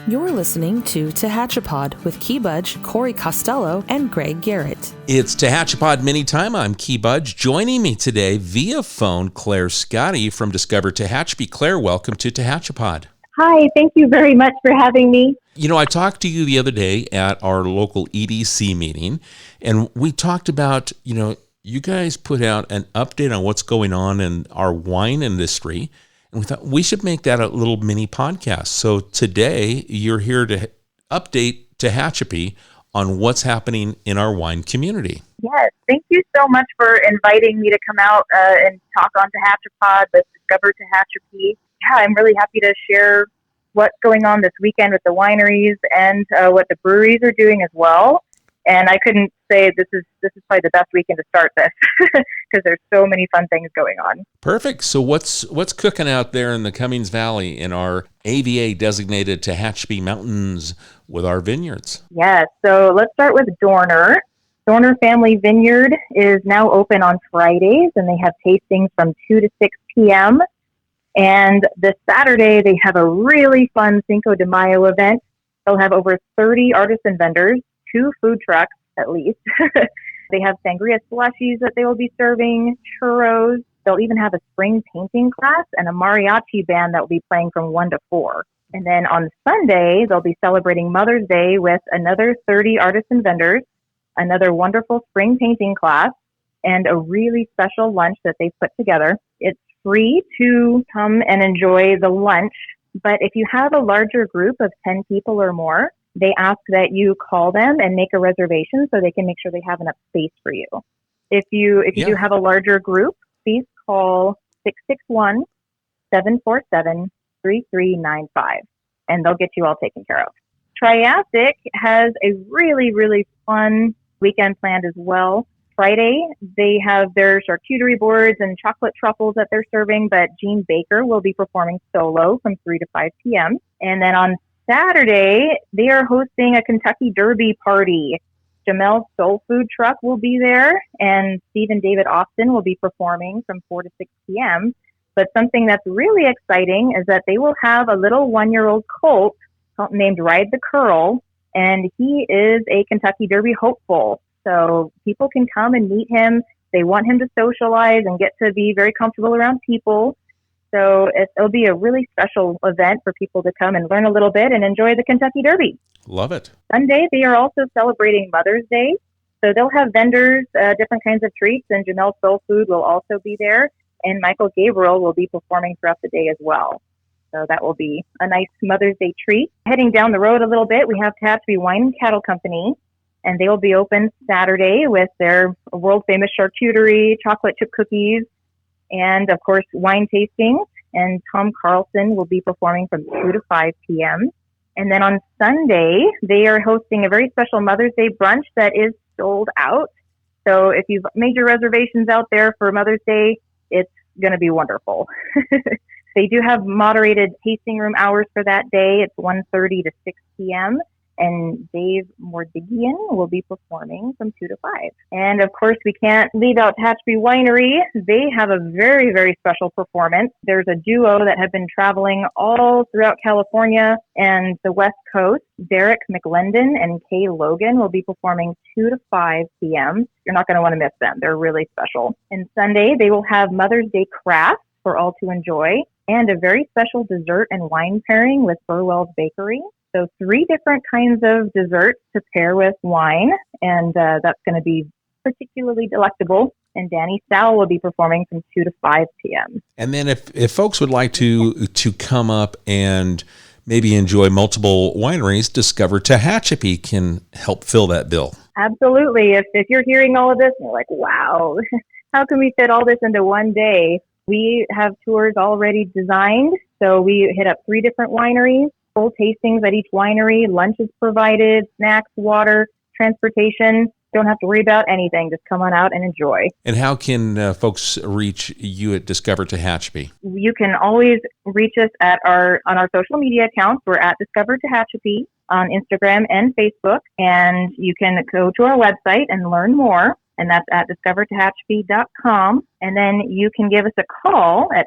You're listening to Tehachapod with Key Budge, Corey Costello, and Greg Garrett. It's Tehachapod Mini Time. I'm Key Budge. Joining me today via phone, Claire Scotty from Discover Tehachapi. Claire, welcome to Tehachapod. Hi, thank you very much for having me. You know, I talked to you the other day at our local EDC meeting, and we talked about, you guys put out an update on what's going on in our wine industry. And we thought we should make that a little mini podcast. So today you're here to update Tehachapi on what's happening in our wine community. Yes, thank you so much for inviting me to come out and talk on Tehachapod with Discover Tehachapi. Yeah, I'm really happy to share what's going on this weekend with the wineries and what the breweries are doing as well. And I couldn't say this is probably the best weekend to start this because there's so many fun things going on. Perfect. So what's cooking out there in the Cummings Valley in our AVA designated Tehachapi Mountains with our vineyards? Yes. So let's start with Dorner. Dorner Family Vineyard is now open on Fridays, and they have tastings from 2 to 6 p.m. And this Saturday, they have a really fun Cinco de Mayo event. They'll have over 30 artisan vendors, 2 food trucks at least. They have sangria slushies that they will be serving, churros. They'll even have a spring painting class and a mariachi band that will be playing from 1 to 4. And then on Sunday, they'll be celebrating Mother's Day with another 30 artisan vendors, another wonderful spring painting class, and a really special lunch that they've put together. It's free to come and enjoy the lunch, but if you have a larger group of 10 people or more, they ask that you call them and make a reservation so they can make sure they have enough space for you. If you do have a larger group, please call 661-747-3395, and they'll get you all taken care of. Triassic has a really, really fun weekend planned as well. Friday, they have their charcuterie boards and chocolate truffles that they're serving, but Gene Baker will be performing solo from 3 to 5 p.m. And then on Saturday, they are hosting a Kentucky Derby party. Jamel's Soul Food Truck will be there, and Steve and David Austin will be performing from 4 to 6 p.m. But something that's really exciting is that they will have a little 1-year-old colt named Ride the Curl, and he is a Kentucky Derby hopeful. So people can come and meet him. They want him to socialize and get to be very comfortable around people. So it'll be a really special event for people to come and learn a little bit and enjoy the Kentucky Derby. Love it. Sunday, they are also celebrating Mother's Day. So they'll have vendors, different kinds of treats, and Jamel's Soul Food will also be there. And Michael Gabriel will be performing throughout the day as well. So that will be a nice Mother's Day treat. Heading down the road a little bit, we have Tehachapi Wine and Cattle Company. And they will be open Saturday with their world-famous charcuterie, chocolate chip cookies, and, of course, wine tastings. And Tom Carlson will be performing from 2 to 5 p.m. And then on Sunday, they are hosting a very special Mother's Day brunch that is sold out. So if you've made your reservations out there for Mother's Day, it's going to be wonderful. They do have moderated tasting room hours for that day. It's 1:30 to 6 p.m., and Dave Mordigian will be performing from 2 to 5. And, of course, we can't leave out Tehachapi Winery. They have a very, very special performance. There's a duo that have been traveling all throughout California and the West Coast. Derek McLendon and Kay Logan will be performing 2 to 5 p.m. You're not going to want to miss them. They're really special. And Sunday, they will have Mother's Day crafts for all to enjoy and a very special dessert and wine pairing with Burwell's Bakery. So 3 different kinds of desserts to pair with wine, and that's going to be particularly delectable. And Danny Sal will be performing from 2 to 5 p.m. And then if folks would like to come up and maybe enjoy multiple wineries, Discover Tehachapi can help fill that bill. Absolutely. If you're hearing all of this and you're like, wow, how can we fit all this into one day? We have tours already designed. So we hit up 3 different wineries. Full tastings at each winery, lunch is provided, snacks, water, transportation. Don't have to worry about anything. Just come on out and enjoy. And how can folks reach you at Discover Tehachapi? You can always reach us on our social media accounts. We're at Discover Tehachapi on Instagram and Facebook. And you can go to our website and learn more. And that's at discovertehachapi.com. And then you can give us a call at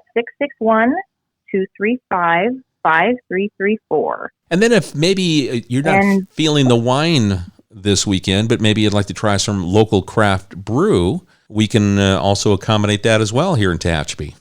661-235 5334. And then if maybe you're not feeling the wine this weekend, but maybe you'd like to try some local craft brew, we can also accommodate that as well here in Tehachapi.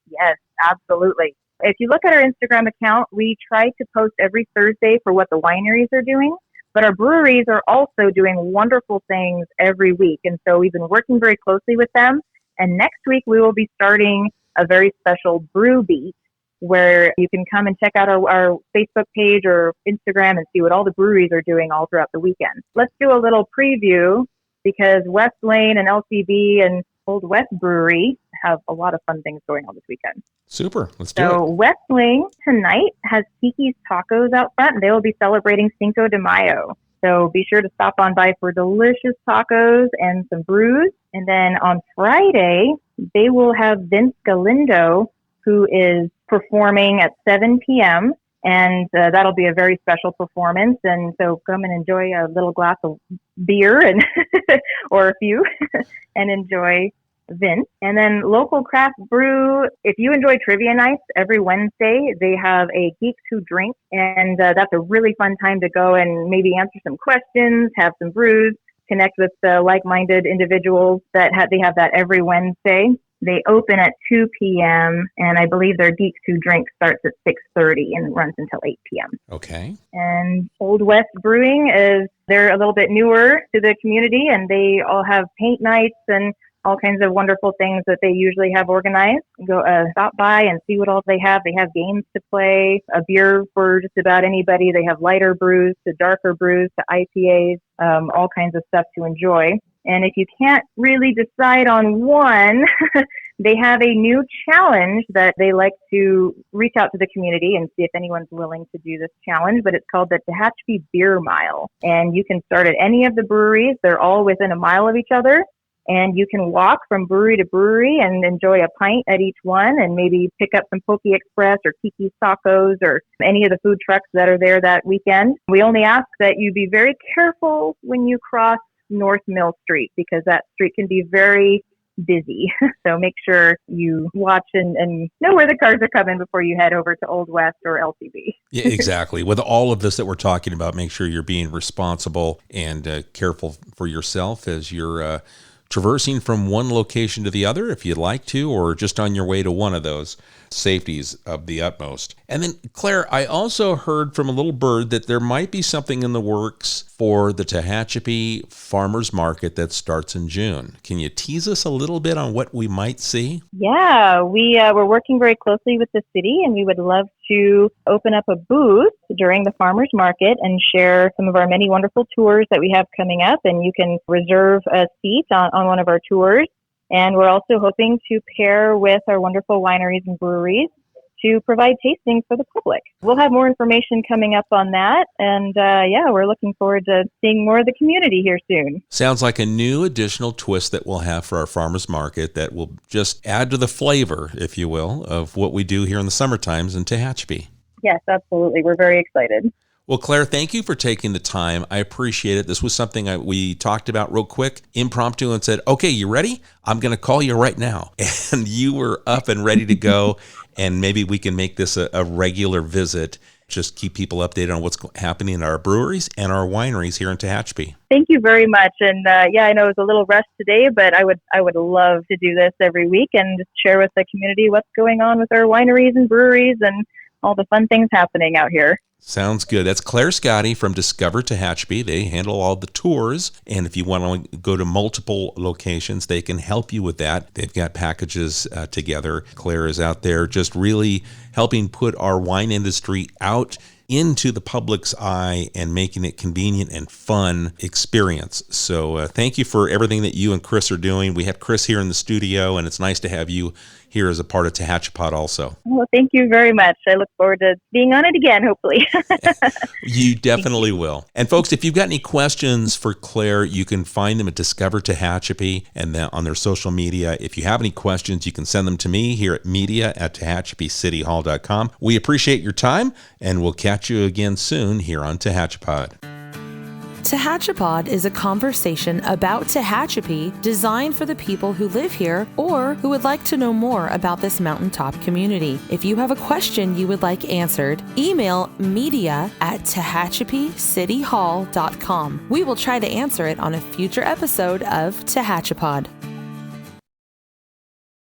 Yes, absolutely. If you look at our Instagram account, we try to post every Thursday for what the wineries are doing, but our breweries are also doing wonderful things every week. And so we've been working very closely with them. And next week, we will be starting a very special brew beat where you can come and check out our Facebook page or Instagram and see what all the breweries are doing all throughout the weekend. Let's do a little preview because West Lane and LCB and Old West Brewery have a lot of fun things going on this weekend. Super. Let's do it. So West Lane tonight has Kiki's Tacos out front, and they will be celebrating Cinco de Mayo. So be sure to stop on by for delicious tacos and some brews. And then on Friday, they will have Vince Galindo, who is performing at 7 p.m., and that'll be a very special performance. And so come and enjoy a little glass of beer and or a few and enjoy Vince. And then local craft brew, if you enjoy trivia nights every Wednesday, they have a Geeks Who Drink. And that's a really fun time to go and maybe answer some questions, have some brews, connect with like-minded individuals they have that every Wednesday. They open at 2 p.m., and I believe their Geeks Who Drink starts at 6:30 and runs until 8 p.m. Okay. And Old West Brewing they're a little bit newer to the community, and they all have paint nights and all kinds of wonderful things that they usually have organized. Go stop by and see what all they have. They have games to play, a beer for just about anybody. They have lighter brews to darker brews to IPAs, all kinds of stuff to enjoy. And if you can't really decide on one, they have a new challenge that they like to reach out to the community and see if anyone's willing to do this challenge. But it's called the Tehachapi Beer Mile. And you can start at any of the breweries. They're all within a mile of each other. And you can walk from brewery to brewery and enjoy a pint at each one and maybe pick up some Poke Express or Kiki's Tacos or any of the food trucks that are there that weekend. We only ask that you be very careful when you cross North Mill Street because that street can be very busy. So make sure you watch and know where the cars are coming before you head over to Old West or LCB. Yeah, exactly. With all of this that we're talking about, make sure you're being responsible and careful for yourself as you're traversing from one location to the other if you'd like to, or just on your way to one of those. Safety's of the utmost. And then, Claire, I also heard from a little bird that there might be something in the works for the Tehachapi Farmers Market that starts in June. Can you tease us a little bit on what we might see? Yeah, we're working very closely with the city, and we would love to open up a booth during the farmers market and share some of our many wonderful tours that we have coming up. And you can reserve a seat on one of our tours. And we're also hoping to pair with our wonderful wineries and breweries to provide tastings for the public. We'll have more information coming up on that. And we're looking forward to seeing more of the community here soon. Sounds like a new additional twist that we'll have for our farmers market that will just add to the flavor, if you will, of what we do here in the summer times in Tehachapi. Yes, absolutely. We're very excited. Well, Claire, thank you for taking the time. I appreciate it. This was something we talked about real quick, impromptu, and said, okay, you ready? I'm going to call you right now. And you were up and ready to go. And maybe we can make this a regular visit. Just keep people updated on what's happening in our breweries and our wineries here in Tehachapi. Thank you very much. And I know it was a little rushed today, but I would love to do this every week and just share with the community what's going on with our wineries and breweries and all the fun things happening out here. Sounds good. That's Claire Scotti from Discover Tehachapi. They handle all the tours. And if you want to go to multiple locations, they can help you with that. They've got packages together. Claire is out there just really helping put our wine industry out into the public's eye and making it convenient and fun experience. So thank you for everything that you and Chris are doing. We have Chris here in the studio, and it's nice to have you here as a part of Tehachapi also. Well, thank you very much. I look forward to being on it again, hopefully. You definitely will. And folks, if you've got any questions for Claire, you can find them at Discover Tehachapi and on their social media. If you have any questions, you can send them to me here at media@tehachapicityhall.com. We appreciate your time, and we'll catch you again soon here on Tehachapi. Tehachapod is a conversation about Tehachapi designed for the people who live here or who would like to know more about this mountaintop community. If you have a question you would like answered, email media@tehachapicityhall.com. We will try to answer it on a future episode of Tehachapod.